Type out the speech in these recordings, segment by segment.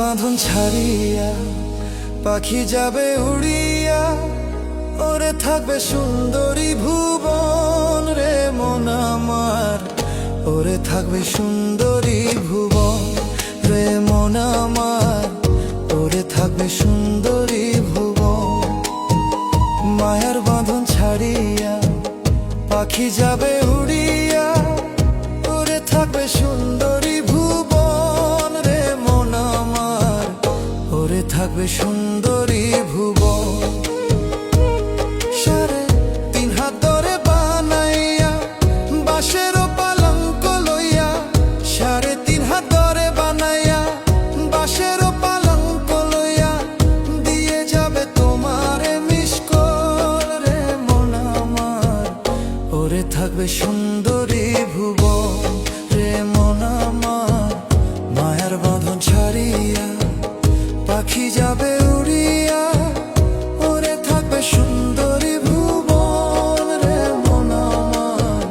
বাঁধন ছাড়িয়া পাখি যাবে উড়িয়া, ওরে থাকবে সুন্দরী ভুবন রে মন আমার, ওরে থাকবে সুন্দরী ভুবন রে মন আমার, ওরে থাকবে সুন্দরী ভুবন। মায়ার বাঁধন ছাড়িয়া পাখি যাবে উড়িয়া, ওরে থাকবে সুন্দরী ভুবন রে মন আমার, ওরে থাকবে সুন্দরী ভুবন। সাড়ে তিন হাত ধরে বানাইয়া বাঁশের পালঙ্ক লইয়া, সাড়ে তিন হাত ধরে বানাইয়া বাঁশের পালঙ্ক লইয়া, দিয়ে যাবে তোমার মিষ্কল রে মন আমার, ওরে থাকবে সুন্দরী ভুবন রে মন আমার। মায়ার বাঁধন ছাড়িয়া পাখি যাবে উড়িয়া, ওরে থাকবে সুন্দরী ভুবন রে মন আমার,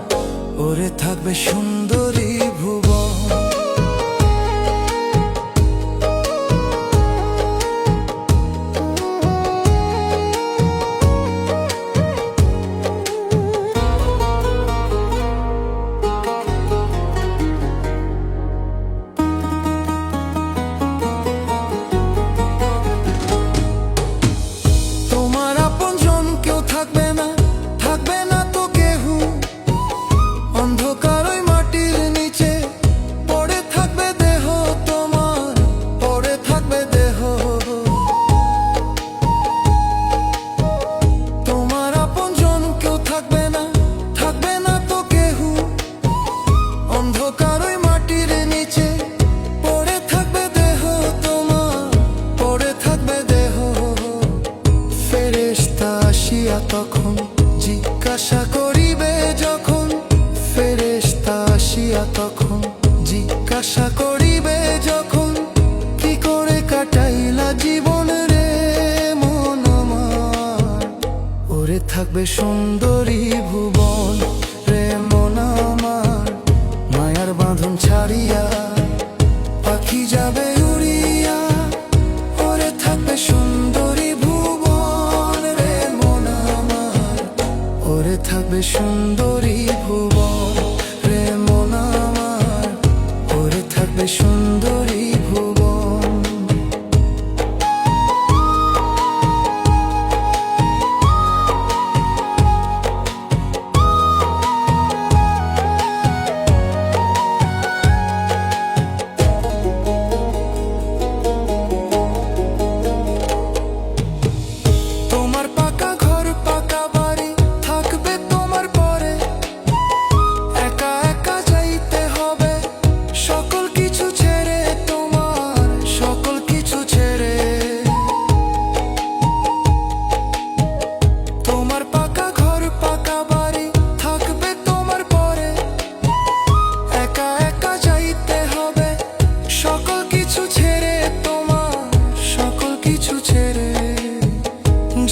ওরে থাকবে সুন্দরী ভুবন। তখন জিজ্ঞাসা করিবে যখন, ফেরেশতা আসিয়া তখন জিজ্ঞাসা করিবে যখন, কি করে কাটাইলা জীবন রে মন আমার, ওরে থাকবে সুন্দরী ভুবন রে মন আমার। মায়ার বাঁধন ছাড়িয়া পাখি যাবে উড়িয়া, ওরে থাকবে সুন্দরী ভুবন রে মন আমার, ওরে থাকবে সুন্দরী ভুবন রে মন আমার, ওরে থাকবে সুন্দরী ভুবন।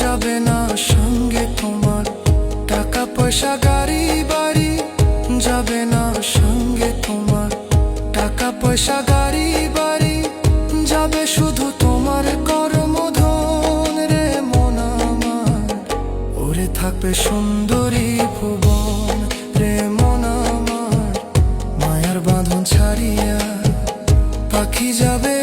যাবে না সঙ্গে তোমার টাকা পয়সা গাড়ি বাড়ি, যাবে না সঙ্গে তোমার টাকা পয়সা গাড়ি বাড়ি, যাবে শুধু তোমার কর্মধন রে মন আমার, ওরে থাকবে সুন্দরী ভুবন রে মন আমার। মায়ার বাঁধন ছাড়িয়া পাখি যাবে